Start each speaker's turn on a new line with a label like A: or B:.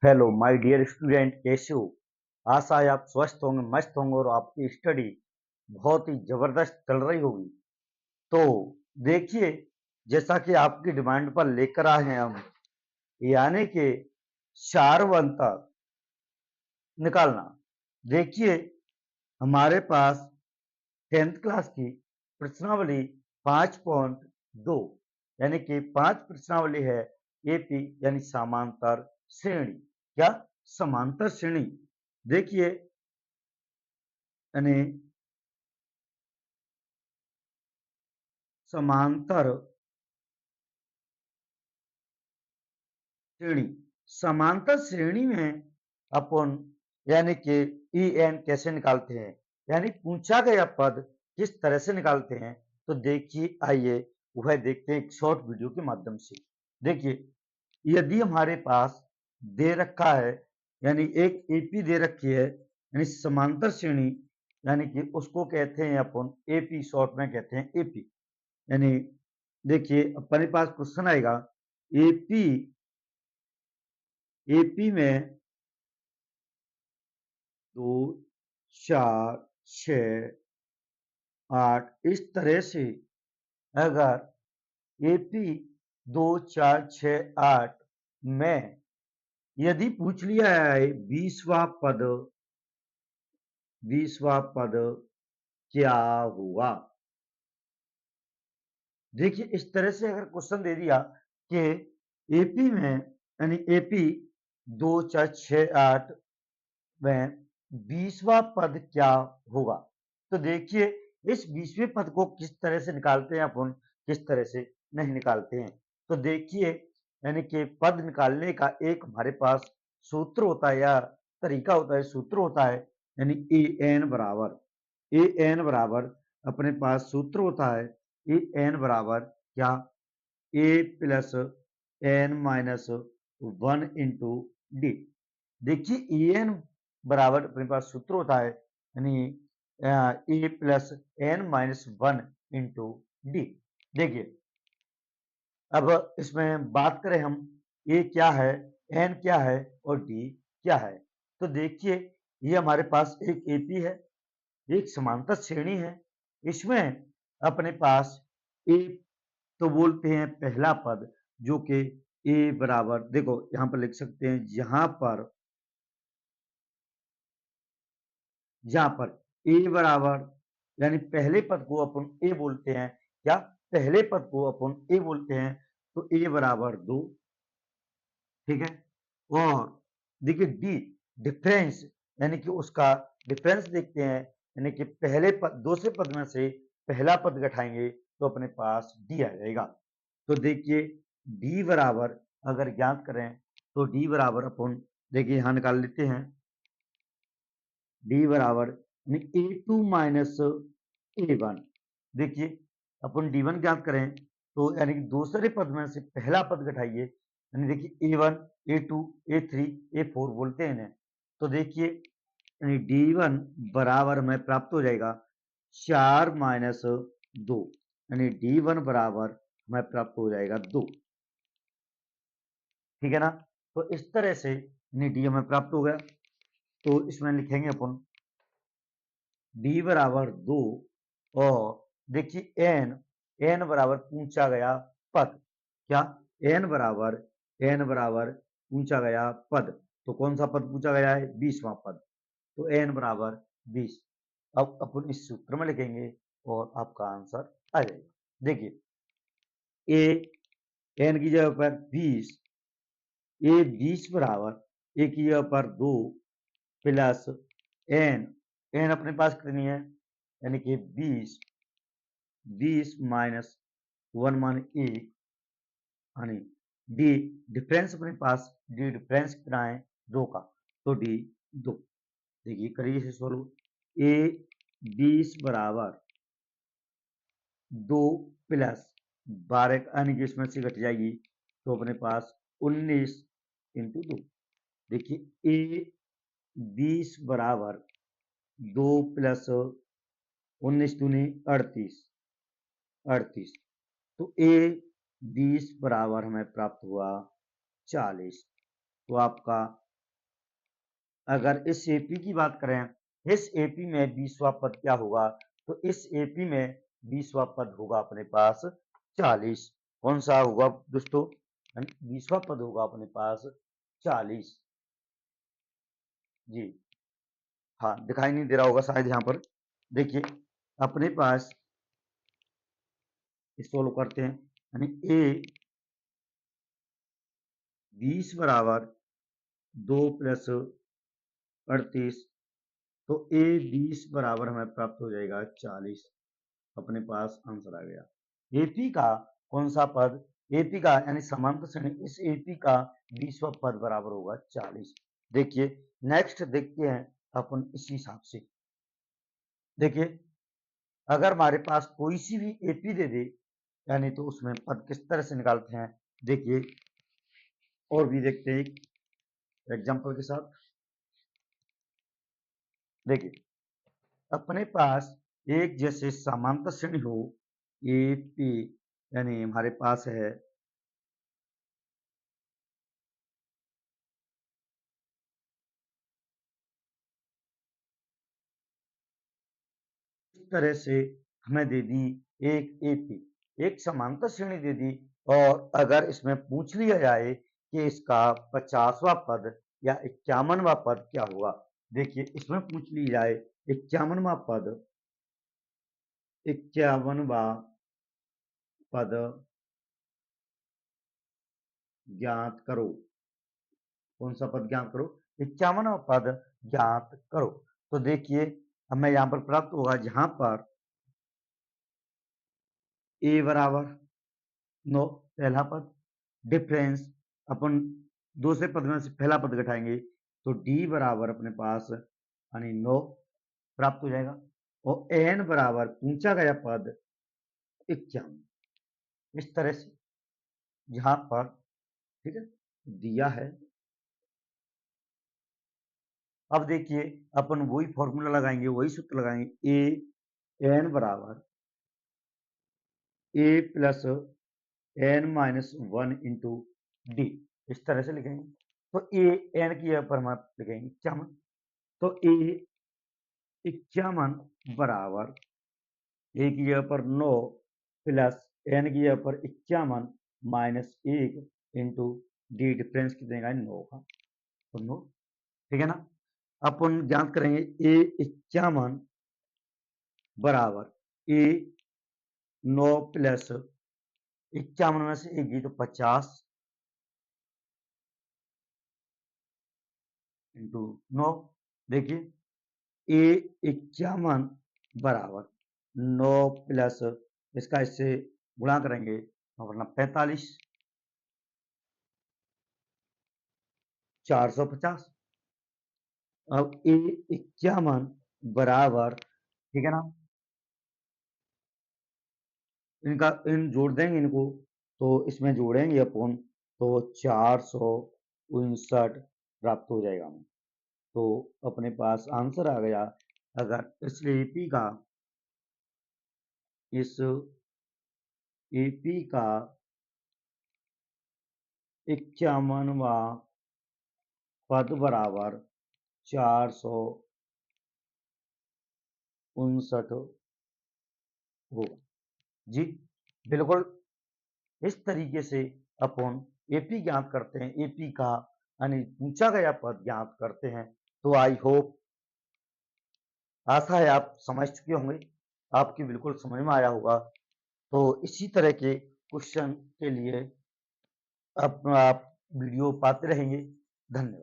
A: Hello my dear student, कैसे हो? आशा है आप स्वस्थ होंगे, मस्त होंगे और आपकी स्टडी बहुत ही जबरदस्त चल रही होगी। तो देखिए, जैसा कि आपकी डिमांड पर लेकर आए हैं हम, यानी कि सारवंतर निकालना। देखिए, हमारे पास 10th क्लास की प्रश्नावली 5.2 यानी कि 5 प्रश्नावली है। एपी यानी समांतर श्रेणी। क्या? समांतर श्रेणी। देखिए, यानी समांतर श्रेणी। समांतर श्रेणी में अपन यानी कि ई एन कैसे निकालते हैं, यानी पूछा गया पद किस तरह से निकालते हैं। तो देखिए, आइए वह देखते हैं एक शॉर्ट वीडियो के माध्यम से। देखिए, यदि हमारे पास दे रखा है, यानी एक एपी दे रखी है, यानी समांतर श्रेणी, यानी कि उसको कहते हैं अपन एपी, शॉर्ट में कहते हैं एपी। यानी देखिए, अपने पास क्वेश्चन आएगा एपी, एपी में 2, 4, 6, 8 इस तरह से अगर एपी 2, 4, 6, 8 में यदि पूछ लिया है 20वां पद क्या हुआ। देखिए, इस तरह से अगर क्वेश्चन दे दिया कि एपी में, यानी एपी 2, 4, 6, 8 में 20वां पद क्या होगा। तो देखिए, इस 20वें पद को किस तरह से निकालते हैं अपन, किस तरह से नहीं निकालते हैं। तो देखिए, यानी कि पद निकालने का एक हमारे पास सूत्र होता है या तरीका होता है, सूत्र होता है, यानी ए एन बराबर अपने पास सूत्र होता है। ए एन बराबर क्या? A plus N minus 1 into D. देखिए, ई एन बराबर अपने पास सूत्र होता है, यानी A plus N minus 1 into D. देखिए, अब इसमें बात करें हम, ए क्या है, एन क्या है और डी क्या है। तो देखिए, ये हमारे पास एक एपी है, एक समांतर श्रेणी है। इसमें अपने पास ए तो बोलते हैं पहला पद, जो कि ए बराबर, देखो यहां पर लिख सकते हैं, जहां पर ए बराबर, यानी पहले पद को अपन ए बोलते हैं। क्या? पहले पद को अपन ए बोलते हैं। तो ए बराबर 2, ठीक है। और देखिए, डी डिफरेंस, यानी कि उसका डिफरेंस देखते हैं, यानी कि पहले पद, दूसरे पद में से पहला पद घटाएंगे तो अपने पास डी आ जाएगा। तो देखिए, डी बराबर अगर ज्ञात करें तो डी बराबर अपन देखिए यहां निकाल लेते हैं। डी बराबर ए टू माइनस ए वन। देखिए, अपन डी वन ज्ञात करें तो यानी कि दूसरे पद में से पहला पद घटाइए, यानी देखिए A one, A two, A three, A four बोलते हैं इन्हें। तो देखिए, यानी डी वन बराबर हमें प्राप्त हो जाएगा 4 माइनस 2, यानी डी वन बराबर हमें प्राप्त हो जाएगा 2। ठीक है ना? तो इस तरह से डी हमें प्राप्त हो गया। तो इसमें लिखेंगे अपन डी बराबर 2, और देखिए एन बराबर पूछा गया पद। क्या? एन बराबर पूछा गया पद। तो कौन सा पद पूछा गया है? 20वां पद। तो एन बराबर 20। अब अपन इस सूत्र में लिखेंगे और आपका आंसर आ जाएगा। देखिए, ए एन की जगह पर 20, ए 20 बराबर ए की जगह पर 2 प्लस एन, एन अपने पास कितनी है, यानी कि 20, 20 माइनस 1 मान 1, यानी डी डिफरेंस अपने पास, डी डिफरेंस कितना है? 2 का। तो डी 2। देखिए, करिए इसे सोल्व। ए 20 बराबर 2 प्लस 12, यानी कि इसमें से घट जाएगी तो अपने पास 19 इंटू 2। देखिए, ए 20 बराबर 2 प्लस 19 दूनी 38, 38। तो ए 20 बराबर हमें प्राप्त हुआ 40। तो आपका अगर इस एपी की बात करें, इस एपी में 20वां पद क्या होगा, तो इस एपी में 20वां पद होगा अपने पास 40। कौन सा होगा दोस्तों, 20वां पद होगा अपने पास 40। जी हाँ, दिखाई नहीं दे रहा होगा शायद यहाँ पर। देखिए अपने पास सोल्व करते हैं, यानी ए 20 बराबर 2 प्लस 38, तो ए 20 बराबर हमें प्राप्त हो जाएगा 40। अपने पास आंसर आ गया। एपी का कौन सा पद, एपी का यानी समांतर श्रेणी, इस एपी का 20वां पद बराबर होगा 40। देखिए नेक्स्ट देखते हैं अपन इसी हिसाब से। देखिए अगर हमारे पास कोई सी भी एपी दे दे, यानी तो उसमें पद किस तरह से निकालते हैं, देखिए और भी देखते हैं एग्जांपल के साथ। देखिए अपने पास एक जैसे समांतर श्रेणी हो एपी, यानी हमारे पास है इस तरह से हमें दे दी एक एपी, एक समांतर श्रेणी दे दी, और अगर इसमें पूछ लिया जाए कि इसका 50वां पद या 51वां पद क्या होगा, देखिए इसमें पूछ ली जाए 51वां पद, 51वां पद ज्ञात करो। कौन सा पद ज्ञात करो, 51वां पद ज्ञात करो। तो देखिए हमें यहाँ पर प्राप्त होगा, जहां पर ए बराबर 9 पहला पद, डिफरेंस अपन दूसरे पद में से पहला पद घटाएंगे तो डी बराबर अपने पास यानी 9 प्राप्त हो जाएगा, और एन बराबर पूछा गया पद 51। इस तरह से यहाँ पर ठीक है दिया है। अब देखिए अपन वही फॉर्मूला लगाएंगे, वही सूत्र लगाएंगे, ए एन बराबर A plus N minus 1 into D, इस तरह से लिखेंगे। तो ए एन की जगह पर हम लिखेंगे 51, तो ए 51 बराबर ए की जगह पर 9 प्लस एन की जगह पर 51 माइनस 1 इंटू डी, डिफरेंस कितने का 9 का, तो 9 ठीक है ना। अपन ज्ञात करेंगे ए 51 बराबर ए 9 प्लस 51 में से एक गई तो 50 इंटू 9। देखिए ए 51 बराबर 9 प्लस इसका इससे गुणा करेंगे वरना 45, 450। अब ए 51 बराबर ठीक है ना, इनका इन जोड़ देंगे इनको, तो इसमें जोड़ेंगे अपन तो 459 प्राप्त हो जाएगा हमें। तो अपने पास आंसर आ गया। अगर इस एपी का, इस एपी का 51वां पद बराबर 459 होगा। जी बिल्कुल इस तरीके से अपन एपी ज्ञात करते हैं, एपी का यानी पूछा गया पद ज्ञात करते हैं। तो आई होप, आशा है आप समझ चुके होंगे, आपकी बिल्कुल समझ में आया होगा। तो इसी तरह के क्वेश्चन के लिए अब आप वीडियो पाते रहेंगे। धन्यवाद।